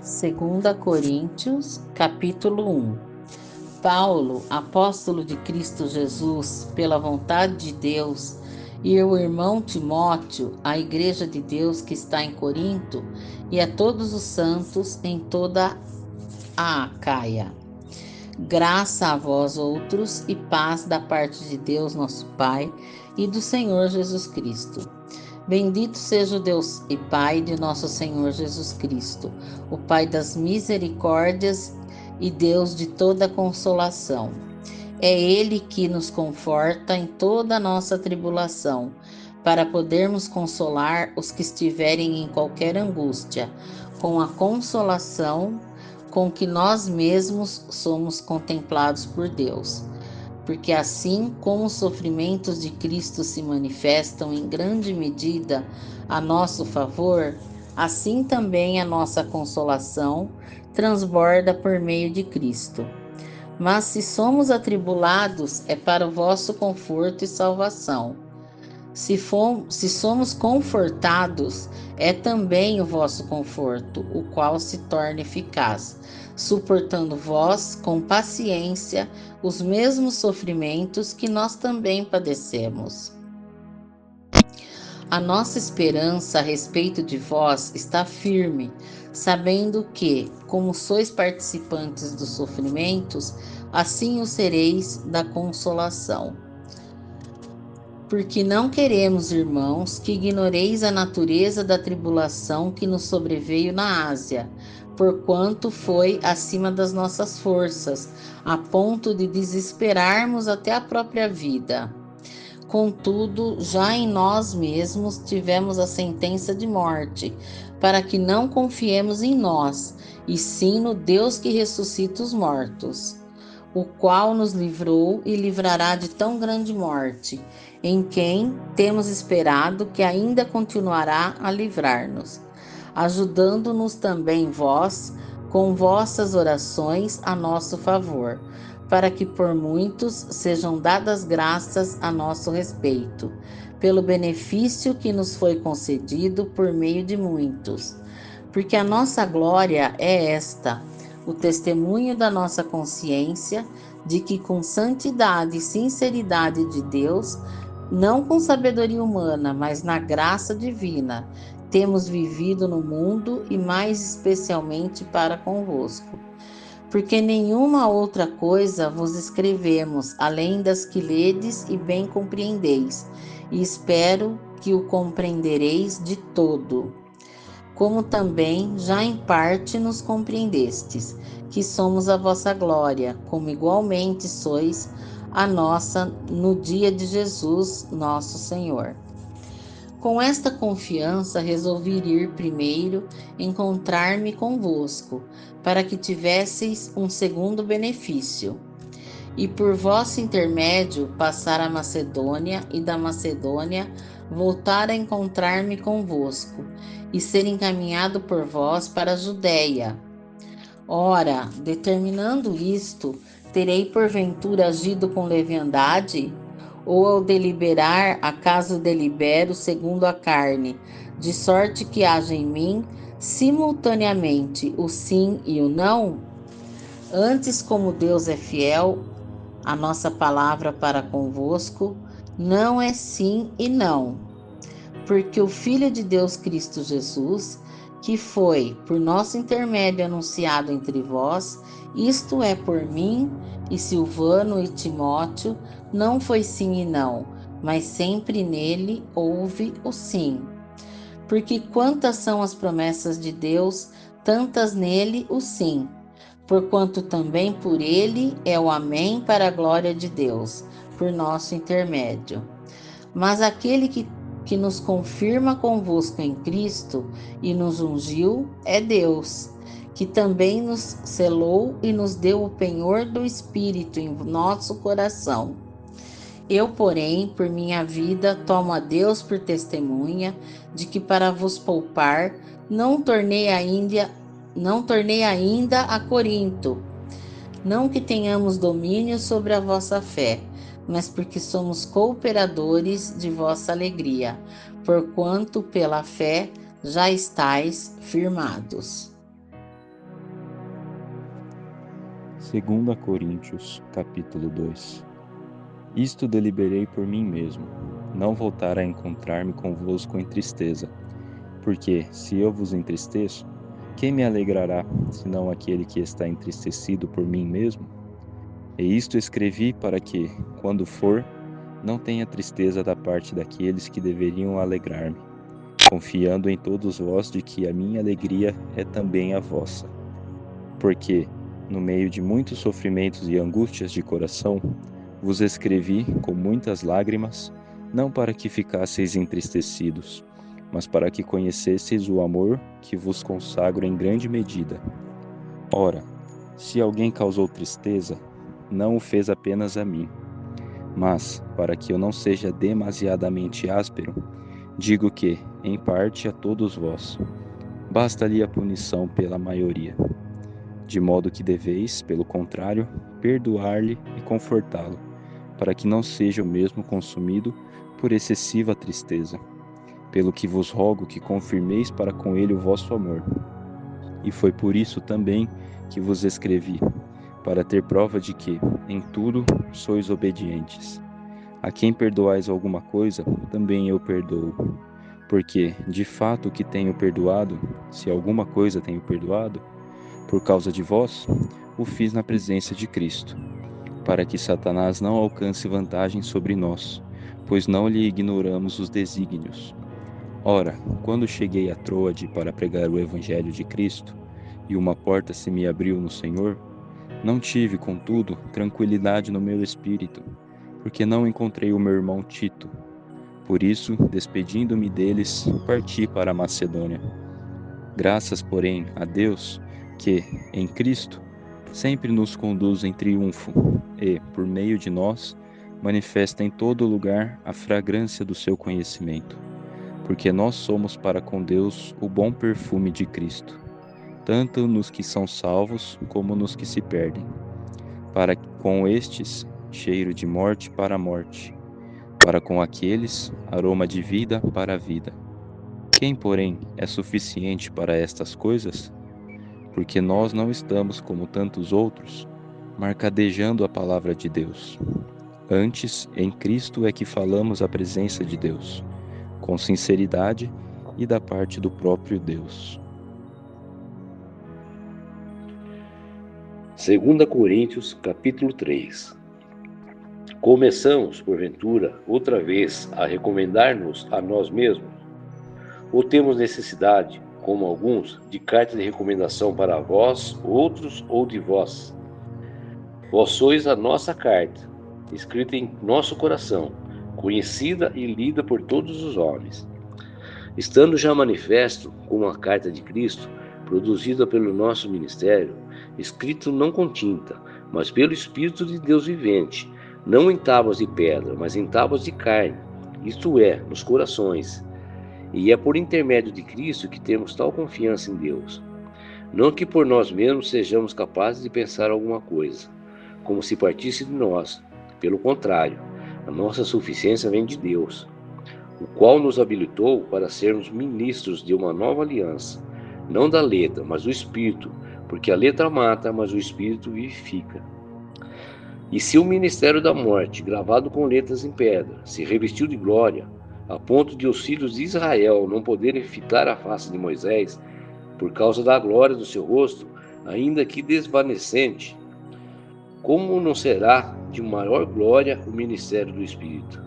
2 Coríntios, capítulo 1. Paulo, apóstolo de Cristo Jesus, pela vontade de Deus, e o irmão Timóteo, à igreja de Deus que está em Corinto, e a todos os santos em toda a Acaia. Graça a vós outros e paz da parte de Deus nosso Pai e do Senhor Jesus Cristo. Bendito seja o Deus e Pai de nosso Senhor Jesus Cristo, o Pai das misericórdias e Deus de toda consolação. É Ele que nos conforta em toda a nossa tribulação, para podermos consolar os que estiverem em qualquer angústia, com a consolação com que nós mesmos somos contemplados por Deus. Porque assim como os sofrimentos de Cristo se manifestam em grande medida a nosso favor, assim também a nossa consolação transborda por meio de Cristo. Mas se somos atribulados, é para o vosso conforto e salvação. Se somos confortados, é também o vosso conforto, o qual se torna eficaz, suportando vós com paciência os mesmos sofrimentos que nós também padecemos. A nossa esperança a respeito de vós está firme, sabendo que, como sois participantes dos sofrimentos, assim o sereis da consolação. Porque não queremos, irmãos, que ignoreis a natureza da tribulação que nos sobreveio na Ásia, porquanto foi acima das nossas forças, a ponto de desesperarmos até a própria vida. Contudo, já em nós mesmos tivemos a sentença de morte, para que não confiemos em nós, e sim no Deus que ressuscita os mortos, o qual nos livrou e livrará de tão grande morte, em quem temos esperado que ainda continuará a livrar-nos, ajudando-nos também vós, com vossas orações a nosso favor, para que por muitos sejam dadas graças a nosso respeito, pelo benefício que nos foi concedido por meio de muitos. Porque a nossa glória é esta, o testemunho da nossa consciência, de que com santidade e sinceridade de Deus, não com sabedoria humana, mas na graça divina, temos vivido no mundo e mais especialmente para convosco. Porque nenhuma outra coisa vos escrevemos, além das que ledes e bem compreendeis, e espero que o compreendereis de todo. Como também já em parte nos compreendestes, que somos a vossa glória, como igualmente sois a nossa no dia de Jesus, nosso Senhor. Com esta confiança resolvi ir primeiro encontrar-me convosco, para que tivesseis um segundo benefício, e por vosso intermédio passar a Macedônia, e da Macedônia voltar a encontrar-me convosco, e ser encaminhado por vós para a Judéia. Ora, determinando isto, terei porventura agido com leviandade? Ou ao deliberar, acaso delibero segundo a carne, de sorte que haja em mim simultaneamente o sim e o não? Antes, como Deus é fiel, a nossa palavra para convosco não é sim e não. Porque o Filho de Deus Cristo Jesus, que foi por nosso intermédio anunciado entre vós, isto é por mim e Silvano e Timóteo, não foi sim e não, mas sempre nele houve o sim. Porque quantas são as promessas de Deus, tantas nele o sim. Porquanto também por ele é o amém para a glória de Deus, por nosso intermédio. Mas aquele que nos confirma convosco em Cristo e nos ungiu é Deus, que também nos selou e nos deu o penhor do Espírito em nosso coração. Eu, porém, por minha vida, tomo a Deus por testemunha de que para vos poupar, não tornei ainda a Corinto, não que tenhamos domínio sobre a vossa fé, mas porque somos cooperadores de vossa alegria, porquanto pela fé já estáis firmados. 2 Coríntios, capítulo 2. Isto deliberei por mim mesmo, não voltar a encontrar-me convosco em tristeza. Porque, se eu vos entristeço, quem me alegrará, senão aquele que está entristecido por mim mesmo? E isto escrevi para que, quando for, não tenha tristeza da parte daqueles que deveriam alegrar-me, confiando em todos vós de que a minha alegria é também a vossa. Porque, no meio de muitos sofrimentos e angústias de coração, vos escrevi com muitas lágrimas, não para que ficasseis entristecidos, mas para que conhecesseis o amor que vos consagro em grande medida. Ora, se alguém causou tristeza, não o fez apenas a mim, mas, para que eu não seja demasiadamente áspero, digo que, em parte, a todos vós. Basta-lhe a punição pela maioria. De modo que deveis, pelo contrário, perdoar-lhe e confortá-lo, para que não seja o mesmo consumido por excessiva tristeza. Pelo que vos rogo que confirmeis para com ele o vosso amor. E foi por isso também que vos escrevi, para ter prova de que, em tudo, sois obedientes. A quem perdoais alguma coisa, também eu perdoo. Porque, de fato, o que tenho perdoado, se alguma coisa tenho perdoado, por causa de vós, o fiz na presença de Cristo, para que Satanás não alcance vantagem sobre nós, pois não lhe ignoramos os desígnios. Ora, quando cheguei a Troade para pregar o Evangelho de Cristo, e uma porta se me abriu no Senhor, não tive, contudo, tranquilidade no meu espírito, porque não encontrei o meu irmão Tito. Por isso, despedindo-me deles, parti para a Macedônia. Graças, porém, a Deus, que, em Cristo, sempre nos conduz em triunfo e, por meio de nós, manifesta em todo lugar a fragrância do seu conhecimento. Porque nós somos para com Deus o bom perfume de Cristo, tanto nos que são salvos como nos que se perdem. Para com estes, cheiro de morte para a morte, para com aqueles, aroma de vida para a vida. Quem, porém, é suficiente para estas coisas? Porque nós não estamos como tantos outros, marcadejando a palavra de Deus. Antes, em Cristo é que falamos a presença de Deus, com sinceridade e da parte do próprio Deus. 2 Coríntios, capítulo 3. Começamos, porventura, outra vez a recomendar-nos a nós mesmos? Ou temos necessidade, como alguns, de carta de recomendação para vós, outros ou de vós? Vós sois a nossa carta, escrita em nosso coração, conhecida e lida por todos os homens. Estando já manifesto como a carta de Cristo, produzida pelo nosso ministério, escrito não com tinta, mas pelo Espírito de Deus vivente, não em tábuas de pedra, mas em tábuas de carne, isto é, nos corações. E é por intermédio de Cristo que temos tal confiança em Deus. Não que por nós mesmos sejamos capazes de pensar alguma coisa, como se partisse de nós. Pelo contrário, a nossa suficiência vem de Deus, o qual nos habilitou para sermos ministros de uma nova aliança, não da letra, mas do Espírito, porque a letra mata, mas o Espírito vivifica. E se o ministério da morte, gravado com letras em pedra, se revestiu de glória, a ponto de os filhos de Israel não poderem fitar a face de Moisés, por causa da glória do seu rosto, ainda que desvanecente, como não será de maior glória o ministério do Espírito?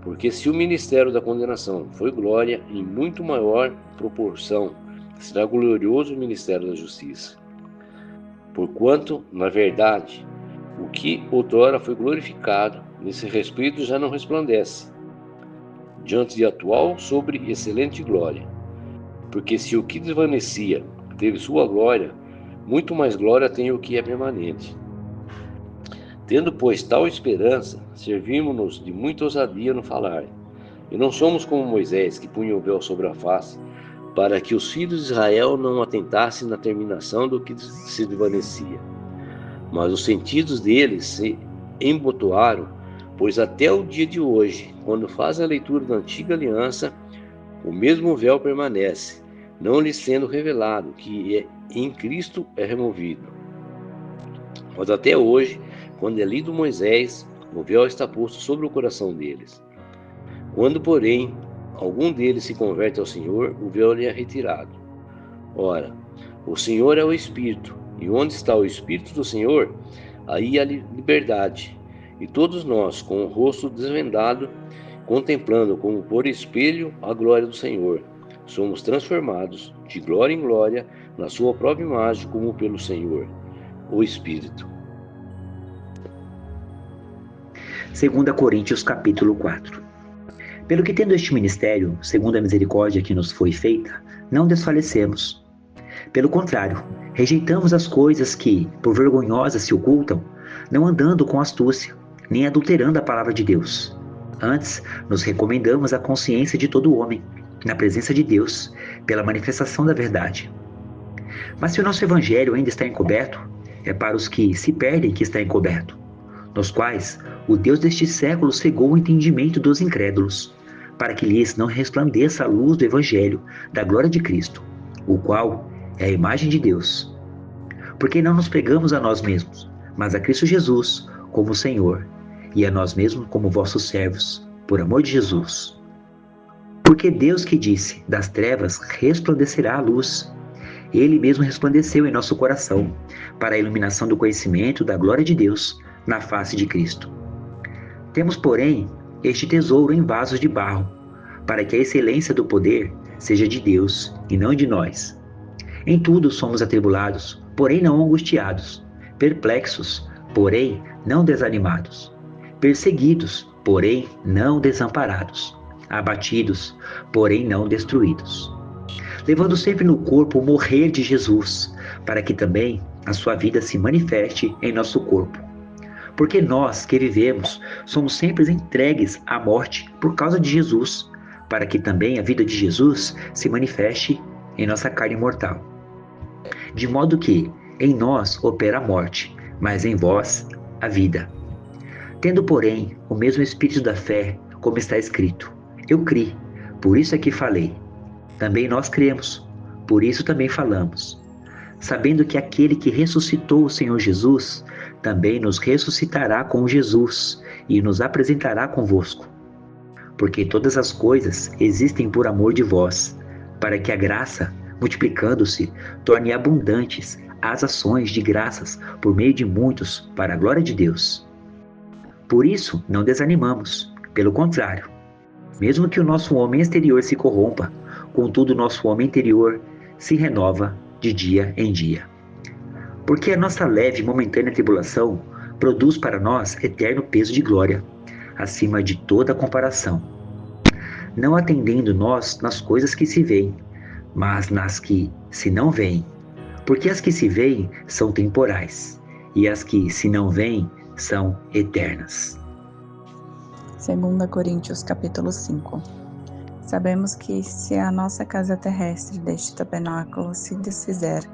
Porque se o ministério da condenação foi glória, em muito maior proporção será glorioso o ministério da justiça. Porquanto, na verdade, o que outrora foi glorificado, nesse respeito já não resplandece, diante de atual sobre excelente glória. Porque se o que desvanecia teve sua glória, muito mais glória tem o que é permanente. Tendo, pois, tal esperança, servimos-nos de muita ousadia no falar. E não somos como Moisés, que punha o véu sobre a face, para que os filhos de Israel não atentassem na terminação do que se desvanecia. Mas os sentidos deles se embotoaram, pois até o dia de hoje, quando fazem a leitura da antiga aliança, o mesmo véu permanece, não lhes sendo revelado que em Cristo é removido. Mas até hoje, quando é lido Moisés, o véu está posto sobre o coração deles. Quando, porém, algum deles se converte ao Senhor, o véu lhe é retirado. Ora, o Senhor é o Espírito, e onde está o Espírito do Senhor, aí há liberdade. E todos nós, com o rosto desvendado, contemplando como por espelho a glória do Senhor, somos transformados de glória em glória na sua própria imagem, como pelo Senhor, o Espírito. 2 Coríntios capítulo 4. Pelo que tendo este ministério, segundo a misericórdia que nos foi feita, não desfalecemos. Pelo contrário, rejeitamos as coisas que, por vergonhosas, se ocultam, não andando com astúcia, nem adulterando a palavra de Deus. Antes, nos recomendamos à consciência de todo homem, na presença de Deus, pela manifestação da verdade. Mas se o nosso evangelho ainda está encoberto, é para os que se perdem que está encoberto, nos quais o Deus deste século cegou o entendimento dos incrédulos, para que lhes não resplandeça a luz do evangelho da glória de Cristo, o qual é a imagem de Deus. Porque não nos pregamos a nós mesmos, mas a Cristo Jesus como Senhor, e a nós mesmos como vossos servos, por amor de Jesus. Porque Deus que disse, das trevas resplandecerá a luz, Ele mesmo resplandeceu em nosso coração, para a iluminação do conhecimento da glória de Deus na face de Cristo. Temos, porém, este tesouro em vasos de barro, para que a excelência do poder seja de Deus e não de nós. Em tudo somos atribulados, porém não angustiados, perplexos, porém não desanimados, perseguidos, porém não desamparados, abatidos, porém não destruídos, levando sempre no corpo o morrer de Jesus, para que também a sua vida se manifeste em nosso corpo. Porque nós que vivemos somos sempre entregues à morte por causa de Jesus, para que também a vida de Jesus se manifeste em nossa carne mortal. De modo que em nós opera a morte, mas em vós a vida. Tendo, porém, o mesmo espírito da fé, como está escrito: eu criei, por isso é que falei. Também nós cremos, por isso também falamos, sabendo que aquele que ressuscitou o Senhor Jesus também nos ressuscitará com Jesus e nos apresentará convosco. Porque todas as coisas existem por amor de vós, para que a graça, multiplicando-se, torne abundantes as ações de graças por meio de muitos para a glória de Deus. Por isso não desanimamos, pelo contrário, mesmo que o nosso homem exterior se corrompa, contudo o nosso homem interior se renova de dia em dia. Porque a nossa leve e momentânea tribulação produz para nós eterno peso de glória, acima de toda comparação. Não atendendo nós nas coisas que se veem, mas nas que se não veem. Porque as que se veem são temporais, e as que se não veem são eternas. 2 Coríntios capítulo 5. Sabemos que se a nossa casa terrestre deste tabernáculo se desfizer,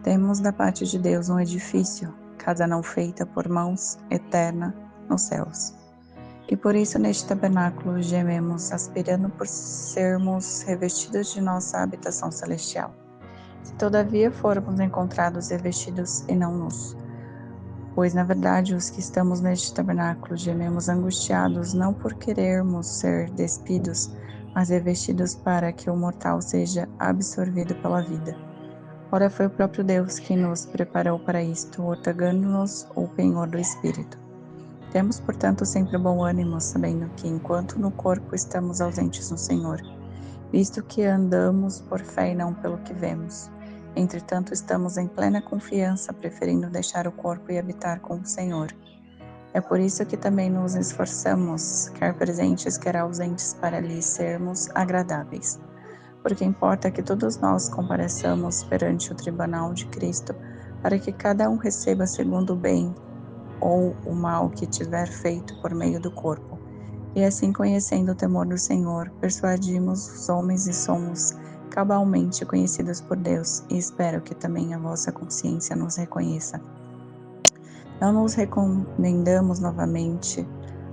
temos da parte de Deus um edifício, casa não feita por mãos, eterna nos céus. E por isso neste tabernáculo gememos, aspirando por sermos revestidos de nossa habitação celestial. Se todavia formos encontrados revestidos e não nus, pois na verdade os que estamos neste tabernáculo gememos angustiados, não por querermos ser despidos, mas revestidos para que o mortal seja absorvido pela vida. Ora, foi o próprio Deus que nos preparou para isto, otorgando-nos o penhor do Espírito. Temos, portanto, sempre bom ânimo, sabendo que, enquanto no corpo estamos ausentes no Senhor, visto que andamos por fé e não pelo que vemos. Entretanto, estamos em plena confiança, preferindo deixar o corpo e habitar com o Senhor. É por isso que também nos esforçamos, quer presentes, quer ausentes, para lhe sermos agradáveis. Porque importa que todos nós compareçamos perante o tribunal de Cristo, para que cada um receba segundo o bem ou o mal que tiver feito por meio do corpo. E assim, conhecendo o temor do Senhor, persuadimos os homens e somos cabalmente conhecidos por Deus, e espero que também a vossa consciência nos reconheça. Não nos recomendamos novamente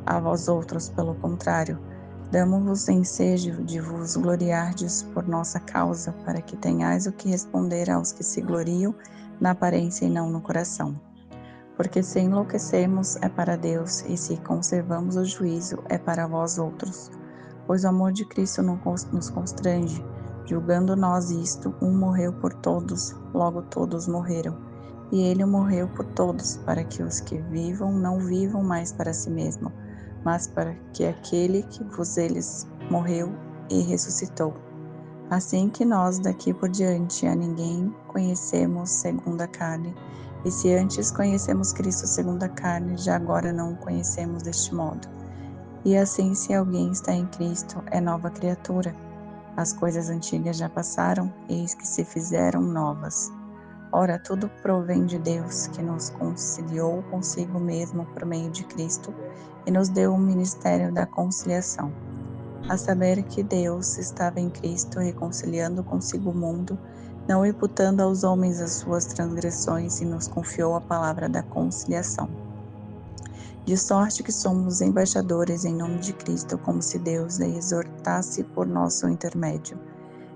a vós outros, pelo contrário, damos-vos ensejo de vos gloriardes por nossa causa, para que tenhais o que responder aos que se gloriam na aparência e não no coração. Porque se enlouquecemos é para Deus, e se conservamos o juízo é para vós outros. Pois o amor de Cristo nos constrange, julgando nós isto, um morreu por todos, logo todos morreram. E ele morreu por todos, para que os que vivam não vivam mais para si mesmo, mas para que aquele que vos eles morreu e ressuscitou. Assim que nós daqui por diante a ninguém conhecemos segundo a carne, e se antes conhecemos Cristo segundo a carne, já agora não o conhecemos deste modo. E assim, se alguém está em Cristo, é nova criatura. As coisas antigas já passaram, eis que se fizeram novas. Ora, tudo provém de Deus, que nos conciliou consigo mesmo por meio de Cristo, e nos deu o ministério da conciliação. A saber que Deus estava em Cristo reconciliando consigo o mundo, não imputando aos homens as suas transgressões, e nos confiou a palavra da conciliação. De sorte que somos embaixadores em nome de Cristo, como se Deus lhe exortasse por nosso intermédio.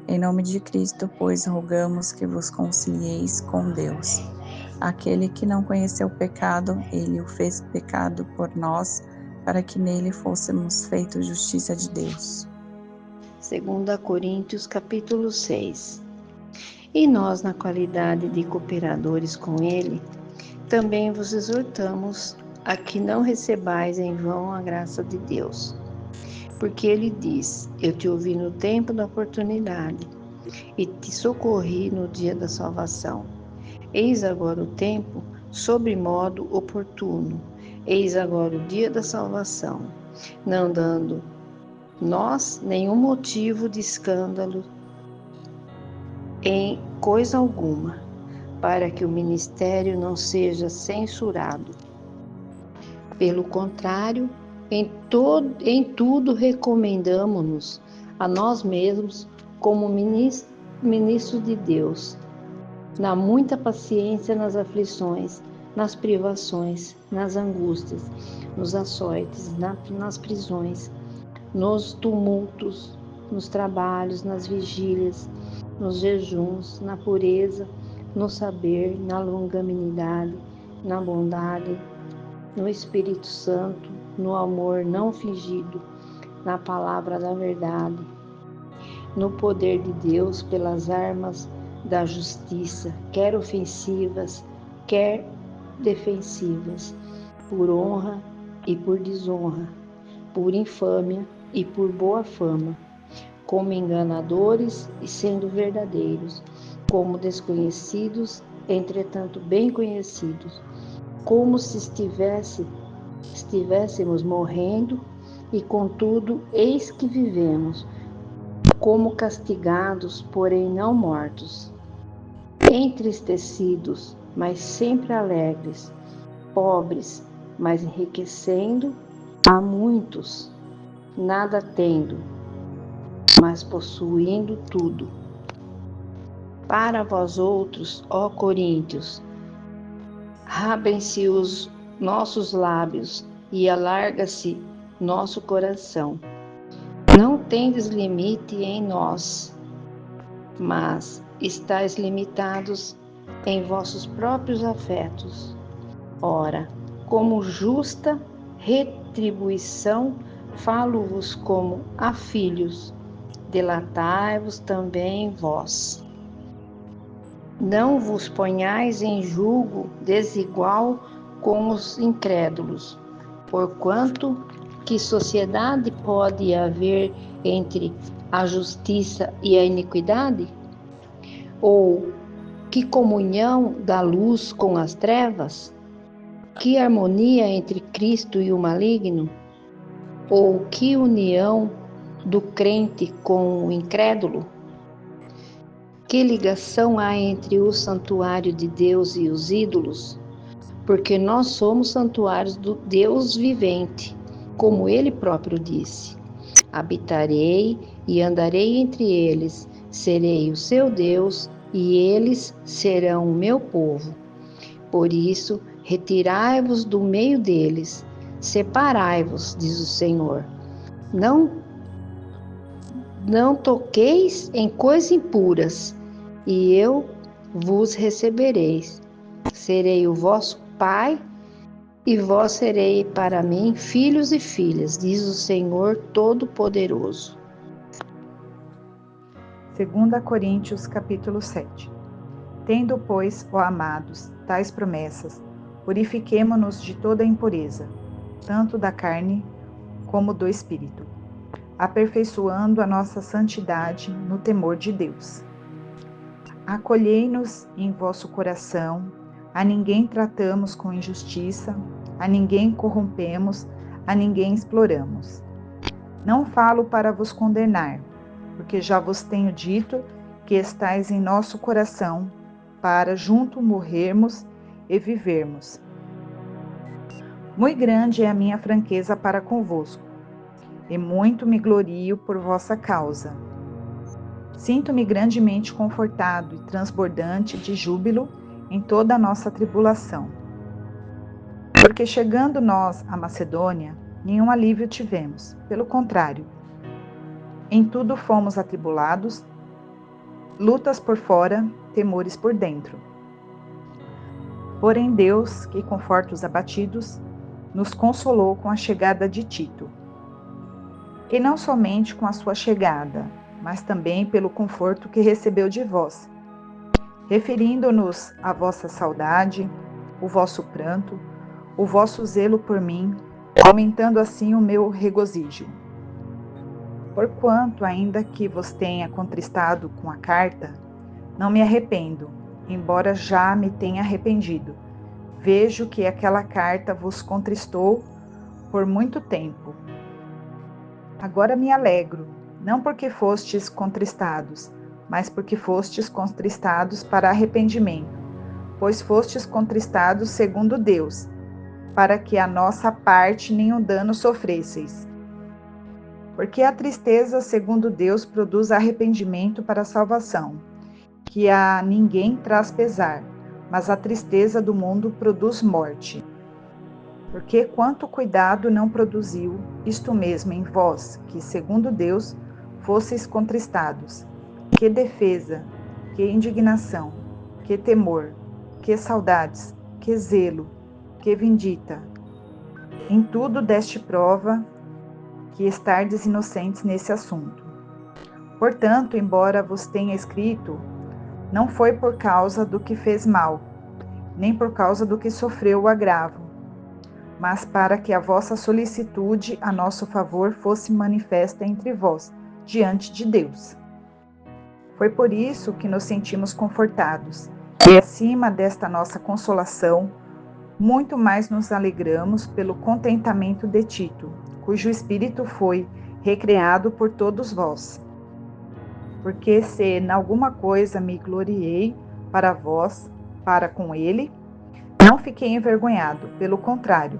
Em nome de Cristo, pois, rogamos que vos concilieis com Deus. Aquele que não conheceu o pecado, ele o fez pecado por nós, para que nele fôssemos feitos justiça de Deus. 2 Coríntios capítulo 6. E nós, na qualidade de cooperadores com ele, também vos exortamos a que não recebais em vão a graça de Deus. Porque ele diz: eu te ouvi no tempo da oportunidade, e te socorri no dia da salvação. Eis agora o tempo, sobre modo oportuno. Eis agora o dia da salvação, não dando nós nenhum motivo de escândalo em coisa alguma, para que o ministério não seja censurado. Pelo contrário, em tudo recomendamo-nos a nós mesmos como ministros de Deus, na muita paciência nas aflições, nas privações, nas angústias, nos açoites, nas prisões, nos tumultos, nos trabalhos, nas vigílias, nos jejuns, na pureza, no saber, na longanimidade, na bondade, no Espírito Santo, no amor não fingido, na palavra da verdade, no poder de Deus pelas armas da justiça, quer ofensivas, quer defensivas, por honra e por desonra, por infâmia e por boa fama, como enganadores e sendo verdadeiros, como desconhecidos, entretanto bem conhecidos, como se estivéssemos morrendo, e contudo eis que vivemos, como castigados, porém não mortos, entristecidos, mas sempre alegres, pobres, mas enriquecendo a muitos, nada tendo, mas possuindo tudo. Para vós outros, ó Coríntios, abrem-se os nossos lábios e alarga-se nosso coração. Não tendes limite em nós, mas estáis limitados em vossos próprios afetos. Ora, como justa retribuição, falo-vos como a filhos, delatai-vos também vós. Não vos ponhais em julgo desigual com os incrédulos, porquanto que sociedade pode haver entre a justiça e a iniquidade? Ou que comunhão da luz com as trevas? Que harmonia entre Cristo e o maligno? Ou que união do crente com o incrédulo? Que ligação há entre o santuário de Deus e os ídolos? Porque nós somos santuários do Deus vivente, como ele próprio disse: habitarei e andarei entre eles, serei o seu Deus e eles serão o meu povo. Por isso, retirai-vos do meio deles, separai-vos, diz o Senhor. Não toqueis em coisas impuras, e eu vos recebereis. Serei o vosso Pai, e vós serei para mim filhos e filhas, diz o Senhor Todo-Poderoso. 2 Coríntios capítulo 7. Tendo, pois, ó amados, tais promessas, purifiquemo-nos de toda impureza, tanto da carne como do espírito, aperfeiçoando a nossa santidade no temor de Deus. Acolhei-nos em vosso coração, a ninguém tratamos com injustiça, a ninguém corrompemos, a ninguém exploramos. Não falo para vos condenar, porque já vos tenho dito que estais em nosso coração, para junto morrermos e vivermos. Muito grande é a minha franqueza para convosco, e muito me glorio por vossa causa. Sinto-me grandemente confortado e transbordante de júbilo em toda a nossa tribulação. Porque chegando nós à Macedônia, nenhum alívio tivemos, pelo contrário. Em tudo fomos atribulados, lutas por fora, temores por dentro. Porém Deus, que conforta os abatidos, nos consolou com a chegada de Tito. E não somente com a sua chegada, mas também pelo conforto que recebeu de vós, referindo-nos à vossa saudade, o vosso pranto, o vosso zelo por mim, aumentando assim o meu regozijo. Porquanto, ainda que vos tenha contristado com a carta, não me arrependo, embora já me tenha arrependido. Vejo que aquela carta vos contristou por muito tempo. Agora me alegro, não porque fostes contristados, mas porque fostes contristados para arrependimento, pois fostes contristados segundo Deus, para que a nossa parte nenhum dano sofresseis. Porque a tristeza segundo Deus produz arrependimento para a salvação, que a ninguém traz pesar, mas a tristeza do mundo produz morte. Porque quanto cuidado não produziu isto mesmo em vós, que segundo Deus fosseis contristados. Que defesa, que indignação, que temor, que saudades, que zelo, que vindita. Em tudo deste prova que estardes inocentes nesse assunto. Portanto, embora vos tenha escrito, não foi por causa do que fez mal, nem por causa do que sofreu o agravo, mas para que a vossa solicitude a nosso favor fosse manifesta entre vós, diante de Deus. Foi por isso que nos sentimos confortados, e acima desta nossa consolação, muito mais nos alegramos pelo contentamento de Tito, cujo espírito foi recreado por todos vós. Porque se em alguma coisa me gloriei para vós, para com ele, não fiquei envergonhado, pelo contrário,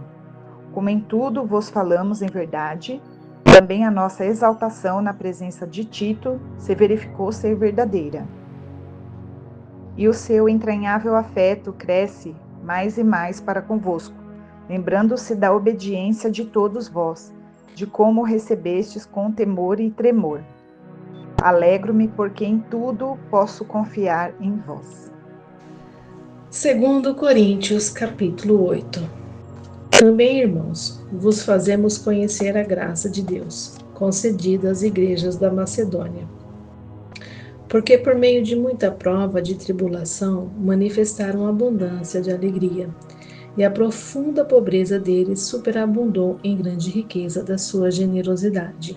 como em tudo vos falamos em verdade, também a nossa exaltação na presença de Tito se verificou ser verdadeira. E o seu entranhável afeto cresce mais e mais para convosco, lembrando-se da obediência de todos vós, de como recebestes com temor e tremor. Alegro-me porque em tudo posso confiar em vós. 2 Coríntios capítulo 8. Também, irmãos, vos fazemos conhecer a graça de Deus, concedida às igrejas da Macedônia. Porque por meio de muita prova de tribulação, manifestaram abundância de alegria, e a profunda pobreza deles superabundou em grande riqueza da sua generosidade.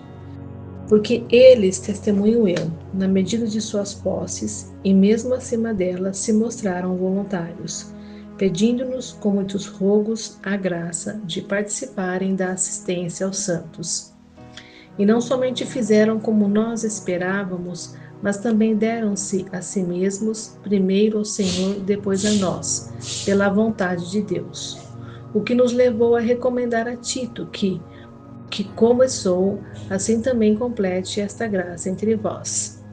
Porque eles, testemunho eu, na medida de suas posses, e mesmo acima delas, se mostraram voluntários, pedindo-nos com muitos rogos a graça de participarem da assistência aos santos. E não somente fizeram como nós esperávamos, mas também deram-se a si mesmos, primeiro ao Senhor, depois a nós, pela vontade de Deus. O que nos levou a recomendar a Tito que começou, assim também complete esta graça entre vós.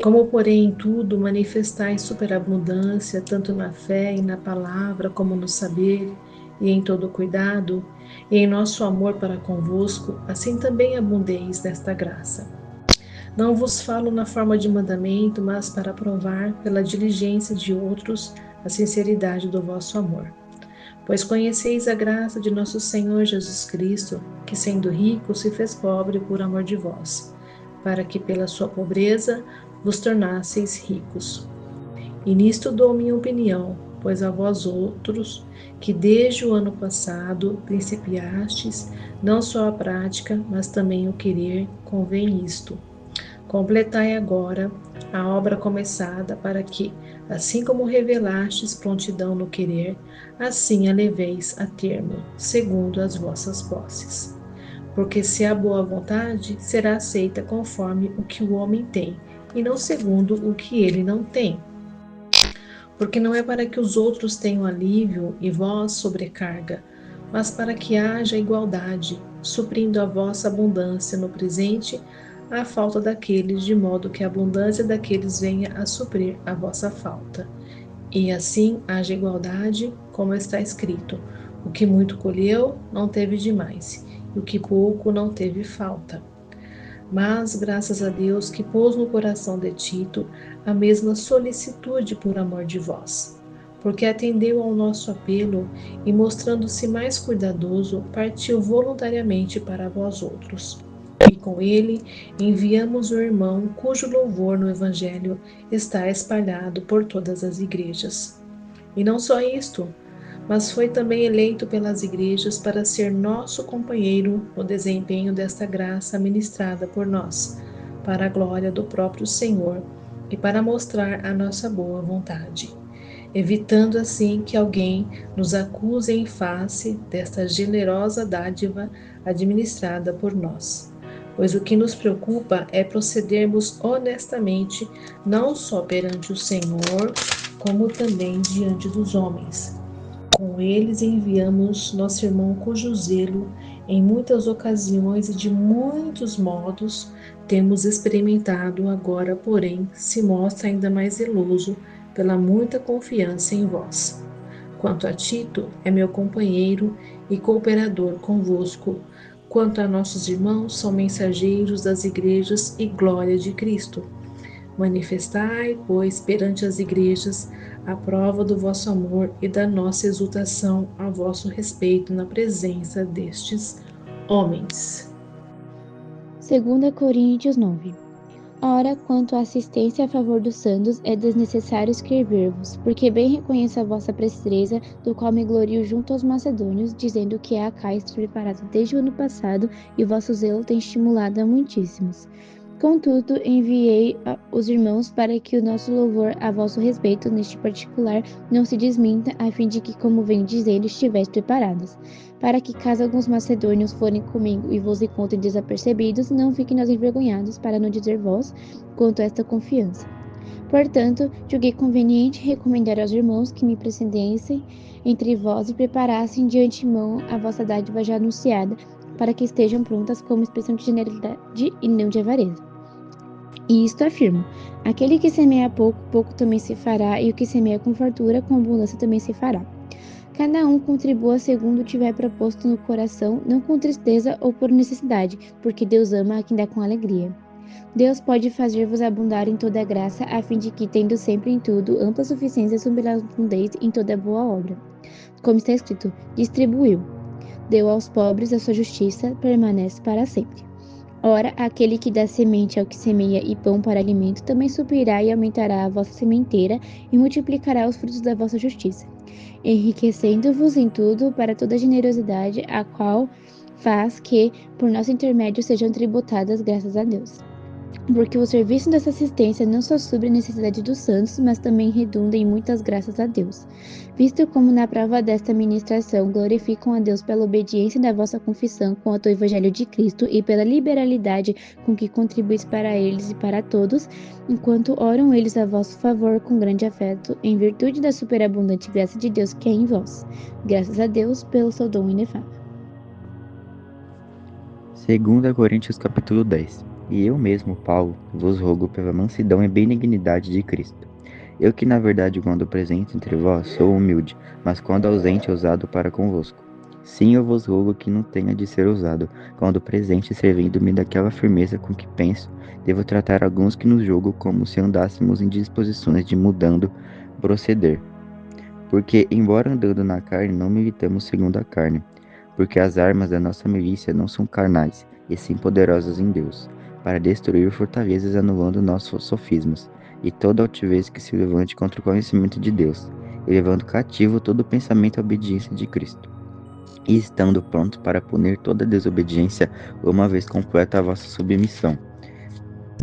Como, porém, em tudo manifestais superabundância, tanto na fé e na palavra, como no saber, e em todo cuidado, e em nosso amor para convosco, assim também abundeis nesta graça. Não vos falo na forma de mandamento, mas para provar, pela diligência de outros, a sinceridade do vosso amor. Pois conheceis a graça de nosso Senhor Jesus Cristo, que sendo rico se fez pobre por amor de vós, para que pela sua pobreza vos tornasseis ricos. E nisto dou minha opinião, pois a vós outros, que desde o ano passado principiastes, não só a prática, mas também o querer, convém isto: completai agora a obra começada, para que, assim como revelastes prontidão no querer, assim a leveis a termo, segundo as vossas posses. Porque se há boa vontade, será aceita conforme o que o homem tem, e não segundo o que ele não tem. Porque não é para que os outros tenham alívio e vós sobrecarga, mas para que haja igualdade, suprindo a vossa abundância no presente a falta daqueles, de modo que a abundância daqueles venha a suprir a vossa falta. E assim haja igualdade, como está escrito: o que muito colheu, não teve demais, e o que pouco não teve falta. Mas, graças a Deus, que pôs no coração de Tito a mesma solicitude por amor de vós, porque atendeu ao nosso apelo e, mostrando-se mais cuidadoso, partiu voluntariamente para vós outros. E com ele enviamos o irmão cujo louvor no Evangelho está espalhado por todas as igrejas. E não só isto, mas foi também eleito pelas igrejas para ser nosso companheiro no desempenho desta graça ministrada por nós, para a glória do próprio Senhor e para mostrar a nossa boa vontade, evitando assim que alguém nos acuse em face desta generosa dádiva administrada por nós. Pois o que nos preocupa é procedermos honestamente, não só perante o Senhor, como também diante dos homens. Com eles enviamos nosso irmão cujo zelo, em muitas ocasiões e de muitos modos, temos experimentado agora, porém, se mostra ainda mais zeloso pela muita confiança em vós. Quanto a Tito, é meu companheiro e cooperador convosco. Quanto a nossos irmãos, são mensageiros das igrejas e glória de Cristo. Manifestai, pois, perante as igrejas a prova do vosso amor e da nossa exultação a vosso respeito na presença destes homens. 2 Coríntios 9. Ora, quanto à assistência a favor dos santos, é desnecessário escrever-vos, porque bem reconheço a vossa presteza, do qual me glorio junto aos macedônios, dizendo que a Acáia está preparada desde o ano passado, e o vosso zelo tem estimulado a muitíssimos. Contudo, enviei os irmãos para que o nosso louvor a vosso respeito neste particular não se desminta, a fim de que, como venho dizendo, estivesse preparados, para que, caso alguns macedônios forem comigo e vos encontrem desapercebidos, não fiquem nós envergonhados, para não dizer vós, quanto a esta confiança. Portanto, julguei conveniente recomendar aos irmãos que me precedessem entre vós e preparassem de antemão a vossa dádiva já anunciada, para que estejam prontas como expressão de generalidade e não de avareza. E isto afirmo: aquele que semeia pouco, pouco também se fará, e o que semeia com fartura, com abundância também se fará. Cada um contribua segundo tiver proposto no coração, não com tristeza ou por necessidade, porque Deus ama a quem dá com alegria. Deus pode fazer-vos abundar em toda a graça, a fim de que, tendo sempre em tudo ampla suficiência, sobreabundeis em toda boa obra. Como está escrito: distribuiu, deu aos pobres, a sua justiça permanece para sempre. Ora, aquele que dá semente ao que semeia e pão para alimento, também suprirá e aumentará a vossa sementeira e multiplicará os frutos da vossa justiça, enriquecendo-vos em tudo para toda generosidade, a qual faz que, por nosso intermédio, sejam tributadas graças a Deus. Porque o serviço dessa assistência não só supre a necessidade dos santos, mas também redunda em muitas graças a Deus, visto como na prova desta ministração glorificam a Deus pela obediência da vossa confissão quanto ao Evangelho de Cristo e pela liberalidade com que contribuís para eles e para todos, enquanto oram eles a vosso favor com grande afeto, em virtude da superabundante graça de Deus que é em vós. Graças a Deus pelo seu dom inefável. 2 Coríntios capítulo 10. E eu mesmo, Paulo, vos rogo pela mansidão e benignidade de Cristo. Eu que na verdade quando presente entre vós sou humilde, mas quando ausente ousado para convosco. Sim, eu vos rogo que não tenha de ser ousado, quando presente servindo-me daquela firmeza com que penso, devo tratar alguns que nos julgo como se andássemos em disposições de mudando proceder. Porque, embora andando na carne, não militamos segundo a carne, porque as armas da nossa milícia não são carnais, e sim poderosas em Deus, para destruir fortalezas, anulando nossos sofismas, e toda altivez que se levante contra o conhecimento de Deus, e levando cativo todo pensamento à obediência de Cristo, e estando pronto para punir toda desobediência, uma vez completa a vossa submissão.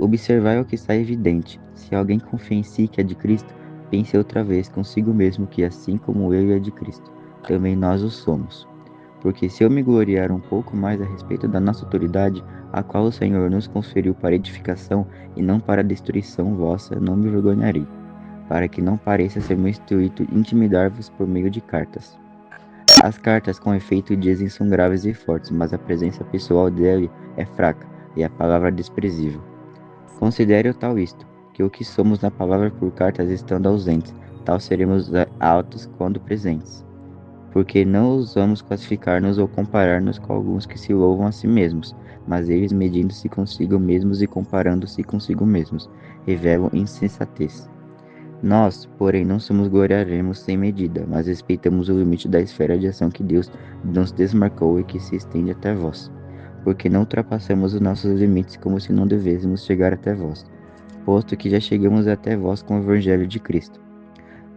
Observai o que está evidente: se alguém confia em si que é de Cristo, pense outra vez consigo mesmo que, assim como ele é de Cristo, também nós o somos. Porque se eu me gloriar um pouco mais a respeito da nossa autoridade, a qual o Senhor nos conferiu para edificação e não para destruição vossa, não me vergonharei, para que não pareça ser meu intuito intimidar-vos por meio de cartas. As cartas, com efeito, dizem são graves e fortes, mas a presença pessoal dele é fraca e a palavra desprezível. Considere o tal isto, que o que somos na palavra por cartas estando ausentes, tal seremos altos quando presentes. Porque não ousamos classificar-nos ou comparar-nos com alguns que se louvam a si mesmos, mas eles, medindo-se consigo mesmos e comparando-se consigo mesmos, revelam insensatez. Nós, porém, não nos gloriaremos sem medida, mas respeitamos o limite da esfera de ação que Deus nos desmarcou e que se estende até vós. Porque não ultrapassamos os nossos limites como se não devêssemos chegar até vós, posto que já chegamos até vós com o Evangelho de Cristo.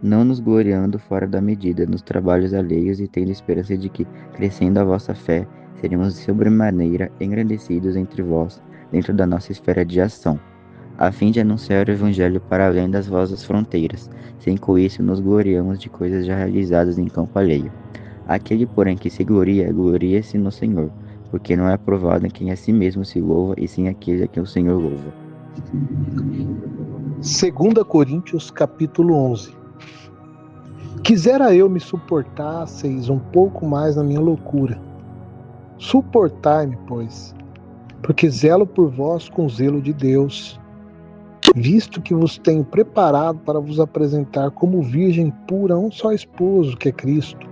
Não nos gloriando fora da medida nos trabalhos alheios e tendo esperança de que, crescendo a vossa fé, seremos sobremaneira engrandecidos entre vós, dentro da nossa esfera de ação, a fim de anunciar o Evangelho para além das vossas fronteiras, sem com isso nos gloriamos de coisas já realizadas em campo alheio. Aquele, porém, que se gloria, gloria-se no Senhor, porque não é aprovado em quem a si mesmo se louva, e sim aquele a quem o Senhor louva. 2 Coríntios capítulo 11. Quisera eu me suportasseis um pouco mais na minha loucura. Suportai-me, pois, porque zelo por vós com zelo de Deus, visto que vos tenho preparado para vos apresentar como virgem pura a um só esposo, que é Cristo.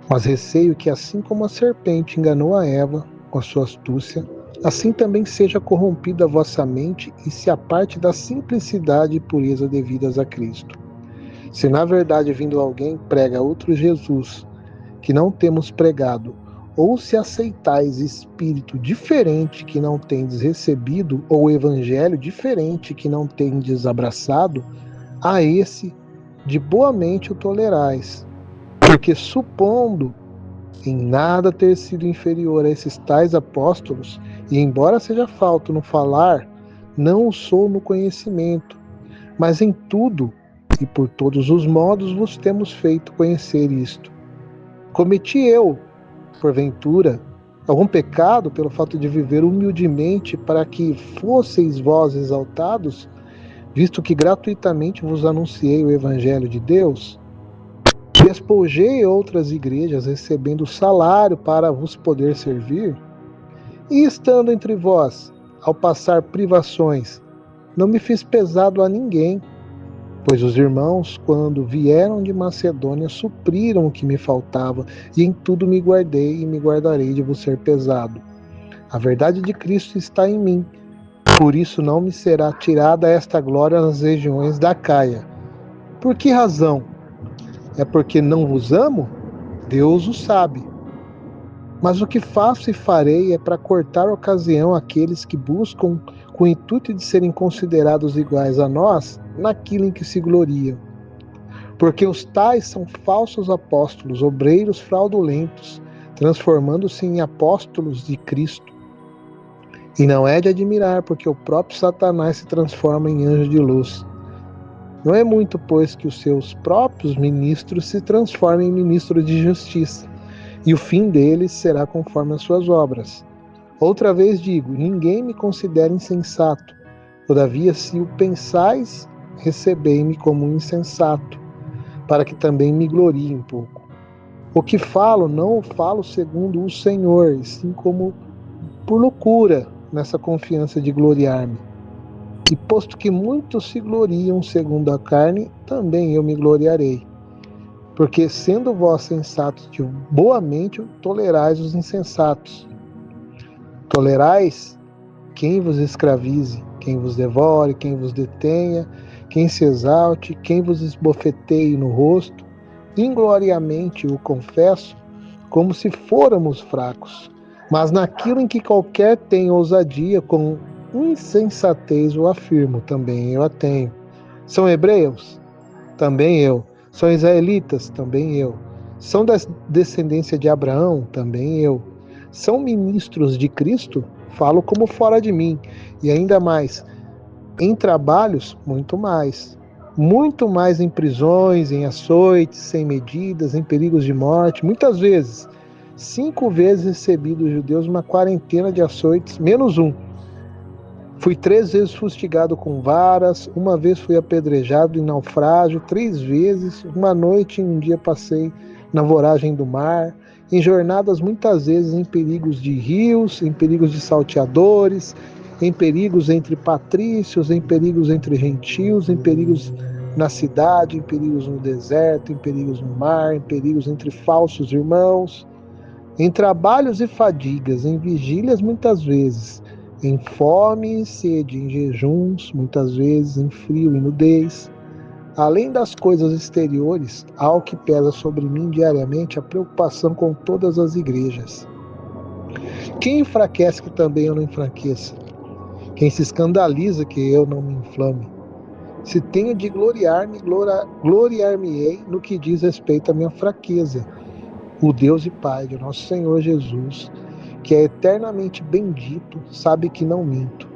Mas receio que, assim como a serpente enganou a Eva com a sua astúcia, assim também seja corrompida a vossa mente e se aparte da simplicidade e pureza devidas a Cristo. Se na verdade vindo alguém prega outro Jesus, que não temos pregado, ou se aceitais espírito diferente que não tendes recebido, ou evangelho diferente que não tendes abraçado, a esse de boa mente o tolerais. Porque supondo em nada ter sido inferior a esses tais apóstolos, e embora seja falto no falar, não o sou no conhecimento, mas em tudo e por todos os modos vos temos feito conhecer isto. Cometi eu, porventura, algum pecado pelo fato de viver humildemente para que fosseis vós exaltados, visto que gratuitamente vos anunciei o Evangelho de Deus? Despojei outras igrejas recebendo salário para vos poder servir? E estando entre vós, ao passar privações, não me fiz pesado a ninguém, pois os irmãos, quando vieram de Macedônia, supriram o que me faltava, e em tudo me guardei e me guardarei de vos ser pesado. A verdade de Cristo está em mim, por isso não me será tirada esta glória nas regiões da Acaia. Por que razão? É porque não vos amo? Deus o sabe. Mas o que faço e farei é para cortar a ocasião àqueles que buscam, com o intuito de serem considerados iguais a nós, naquilo em que se gloriam. Porque os tais são falsos apóstolos, obreiros fraudulentos, transformando-se em apóstolos de Cristo. E não é de admirar, porque o próprio Satanás se transforma em anjo de luz. Não é muito, pois, que os seus próprios ministros se transformem em ministros de justiça, e o fim deles será conforme as suas obras. Outra vez digo, ninguém me considera insensato. Todavia, se o pensais, recebei-me como um insensato, para que também me glorie um pouco. O que falo, não o falo segundo o Senhor, e sim como por loucura, nessa confiança de gloriar-me. E posto que muitos se gloriam segundo a carne, também eu me gloriarei. Porque sendo vós sensatos de boa mente, tolerais os insensatos. Tolerais quem vos escravize, quem vos devore, quem vos detenha, quem se exalte, quem vos esbofeteie no rosto. ingloriamente o confesso, como se fôramos fracos. Mas naquilo em que qualquer tem ousadia, com insensatez o afirmo, também eu a tenho. São hebreus? Também eu. São israelitas? Também eu. São da descendência de Abraão? Também eu. São ministros de Cristo? Falo como fora de mim. E ainda mais, em trabalhos, muito mais. Muito mais em prisões, em açoites, sem medidas, em perigos de morte. Muitas vezes, 5 vezes recebi dos judeus uma quarentena de açoites, menos um. Fui 3 vezes fustigado com varas, uma vez fui apedrejado em naufrágio, 3 vezes, uma noite e um dia passei na voragem do mar, em jornadas muitas vezes em perigos de rios, em perigos de salteadores, em perigos entre patrícios, em perigos entre gentios, em perigos na cidade, em perigos no deserto, em perigos no mar, em perigos entre falsos irmãos, em trabalhos e fadigas, em vigílias muitas vezes, em fome e sede, em jejuns, muitas vezes em frio e nudez. Além das coisas exteriores, há o que pesa sobre mim diariamente a preocupação com todas as igrejas. Quem enfraquece que também eu não enfraqueça? Quem se escandaliza que eu não me inflame? Se tenho de gloriar-me, gloriar-me-ei no que diz respeito à minha fraqueza. O Deus e Pai de nosso Senhor Jesus, que é eternamente bendito, sabe que não minto.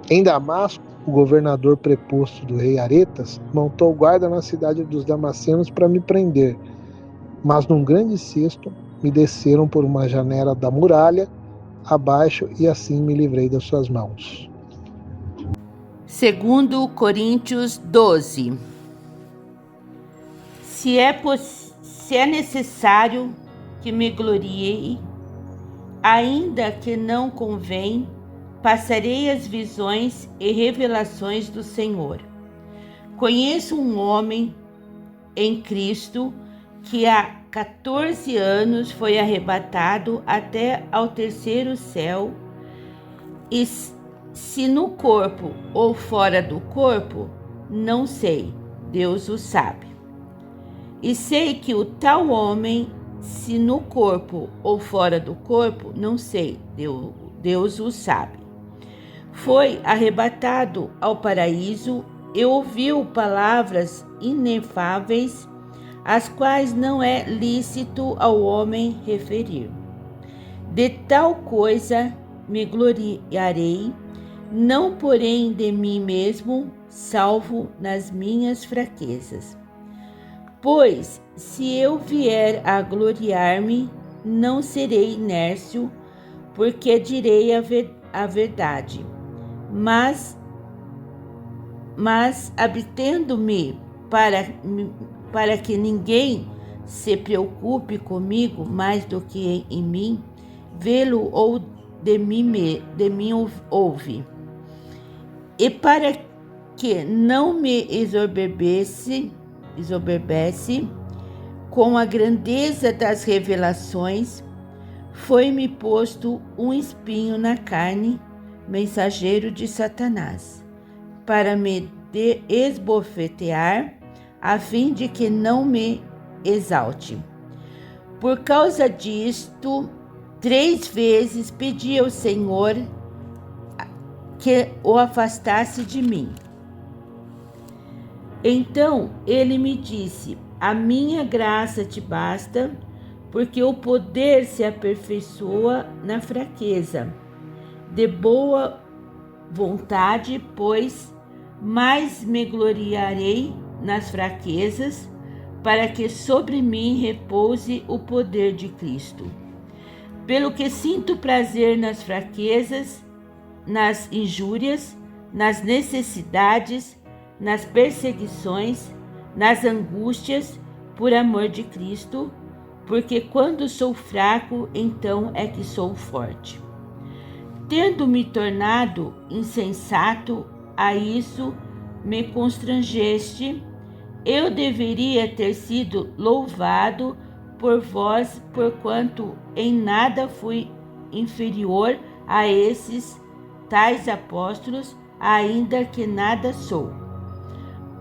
Em Damasco, o governador preposto do rei Aretas montou guarda na cidade dos Damascenos para me prender, mas num grande cesto me desceram por uma janela da muralha abaixo e assim me livrei das suas mãos. 2 Coríntios 12. Se é necessário que me glorie, ainda que não convém, passarei as visões e revelações do Senhor. Conheço um homem em Cristo que há 14 anos foi arrebatado até ao terceiro céu, e se no corpo ou fora do corpo, não sei, Deus o sabe. E sei que o tal homem, se no corpo ou fora do corpo, não sei, Deus o sabe. Foi arrebatado ao paraíso e ouviu palavras inefáveis, as quais não é lícito ao homem referir. De tal coisa me gloriarei, não porém de mim mesmo, salvo nas minhas fraquezas. Pois, se eu vier a gloriar-me, não serei nércio, porque direi a verdade. Mas abstendo-me para que ninguém se preocupe comigo mais do que em mim, vê-lo ou de mim ouve. E para que não me exoberbece com a grandeza das revelações, foi-me posto um espinho na carne, mensageiro de Satanás, para me esbofetear, a fim de que não me exalte. Por causa disto, 3 vezes pedi ao Senhor que o afastasse de mim. Então ele me disse: a minha graça te basta, porque o poder se aperfeiçoa na fraqueza. De boa vontade, pois, mais me gloriarei nas fraquezas, para que sobre mim repouse o poder de Cristo. Pelo que sinto prazer nas fraquezas, nas injúrias, nas necessidades, nas perseguições, nas angústias, por amor de Cristo, porque quando sou fraco, então é que sou forte. Tendo me tornado insensato, a isso me constrangeste, eu deveria ter sido louvado por vós, porquanto em nada fui inferior a esses tais apóstolos, ainda que nada sou.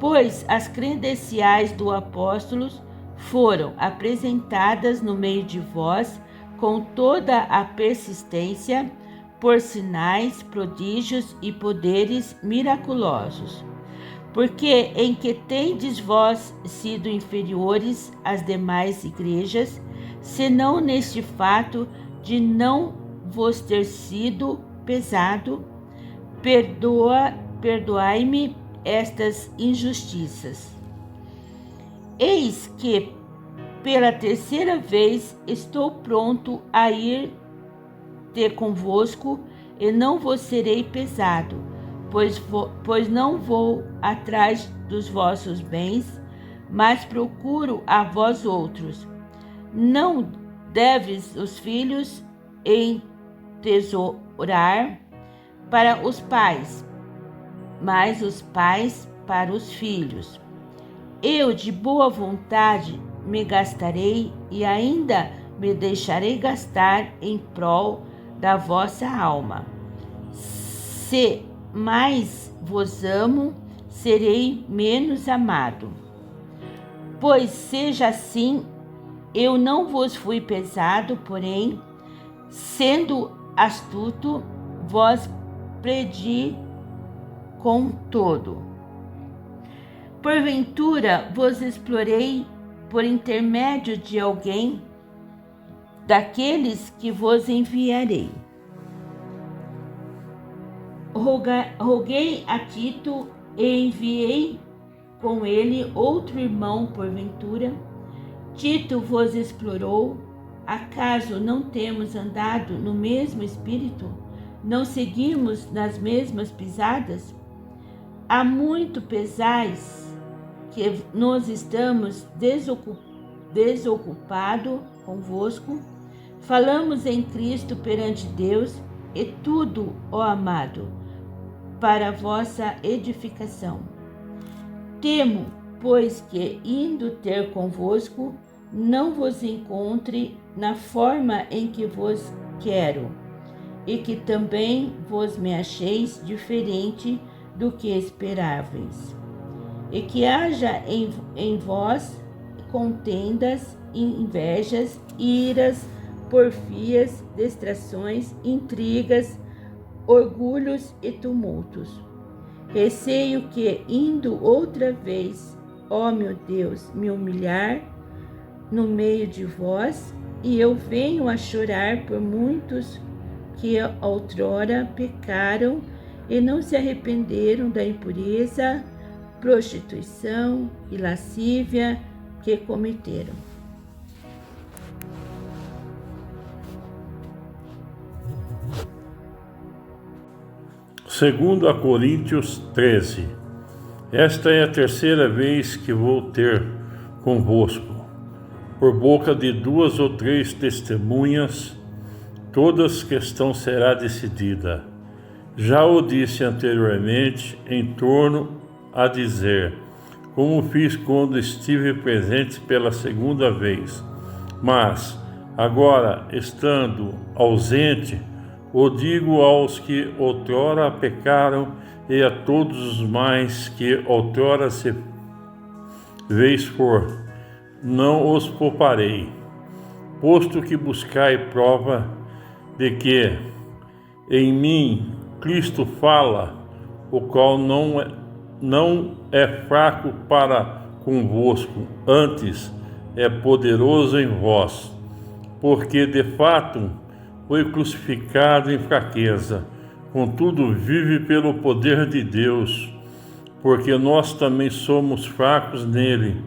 Pois as credenciais do apóstolo foram apresentadas no meio de vós com toda a persistência, por sinais, prodígios e poderes miraculosos. Porque em que tendes vós sido inferiores às demais igrejas, senão neste fato de não vos ter sido pesado? Perdoai-me estas injustiças. Eis que, pela terceira vez, estou pronto a ir ter convosco, e não vos serei pesado, pois não vou atrás dos vossos bens, mas procuro a vós outros. Não deves os filhos entesourar para os pais, mas os pais para os filhos. Eu, de boa vontade, me gastarei e ainda me deixarei gastar em prol da vossa alma. Se mais vos amo, serei menos amado. Pois seja assim, eu não vos fui pesado, porém, sendo astuto, vos predi com todo. Porventura vos explorei por intermédio de alguém daqueles que vos enviarei. Roguei a Tito e enviei com ele outro irmão porventura. Tito vos explorou. Acaso não temos andado no mesmo espírito? Não seguimos nas mesmas pisadas? Há muito pesais que nós estamos desocupado convosco. Falamos em Cristo perante Deus, e tudo, ó amado, para vossa edificação. Temo, pois, que, indo ter convosco, não vos encontre na forma em que vos quero, e que também vos me acheis diferente do que esperáveis, e que haja em vós contendas, invejas, iras, porfias, distrações, intrigas, orgulhos e tumultos. Receio que, indo outra vez, ó meu Deus, me humilhar no meio de vós, e eu venho a chorar por muitos que outrora pecaram e não se arrependeram da impureza, prostituição e lascívia que cometeram. Segundo a Coríntios 13. Esta é a terceira vez que vou ter convosco. Por boca de 2 ou 3 testemunhas, toda questão será decidida. Já o disse anteriormente, em torno a dizer, como fiz quando estive presente pela segunda vez. Mas, agora, estando ausente, o digo aos que outrora pecaram e a todos os mais que outrora se vez for, não os pouparei, posto que buscai prova de que em mim Cristo fala, o qual não é fraco para convosco, antes é poderoso em vós, porque de fato foi crucificado em fraqueza, contudo vive pelo poder de Deus, porque nós também somos fracos nele,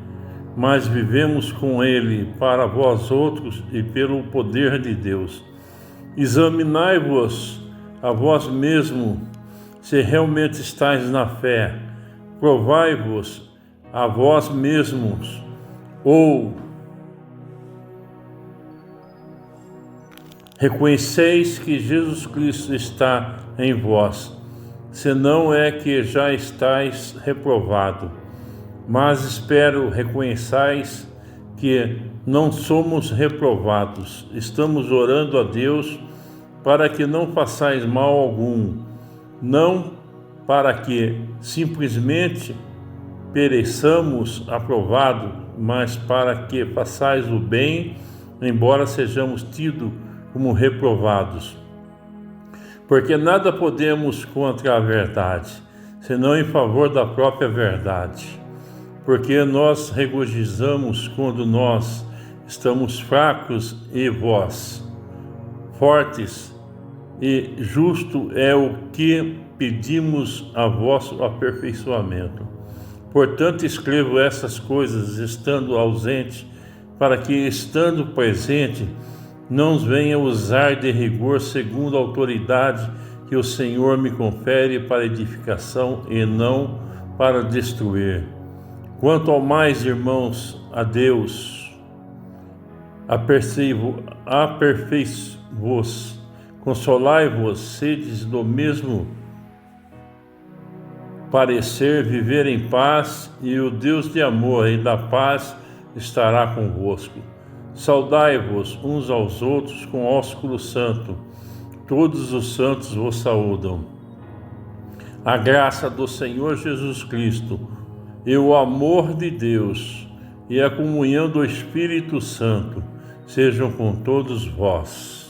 mas vivemos com ele para vós outros e pelo poder de Deus. Examinai-vos a vós mesmo, se realmente estáis na fé. Provai-vos a vós mesmos, ou reconheceis que Jesus Cristo está em vós, senão é que já estáis reprovado. Mas espero reconheçais que não somos reprovados. Estamos orando a Deus para que não façais mal algum, não para que simplesmente pereçamos aprovado, mas para que façais o bem, embora sejamos tidos como reprovados. Porque nada podemos contra a verdade, senão em favor da própria verdade. Porque nós regozijamos quando nós estamos fracos e vós fortes, e justo é o que pedimos a vosso aperfeiçoamento. Portanto, escrevo essas coisas estando ausente, para que, estando presente, não venha usar de rigor segundo a autoridade que o Senhor me confere para edificação e não para destruir. Quanto ao mais, irmãos, a Deus, aperfeiçoai-vos, consolai-vos, sedes do mesmo parecer, viver em paz, e o Deus de amor e da paz estará convosco. Saudai-vos uns aos outros com ósculo santo. Todos os santos vos saúdam. A graça do Senhor Jesus Cristo, e o amor de Deus, e a comunhão do Espírito Santo, sejam com todos vós.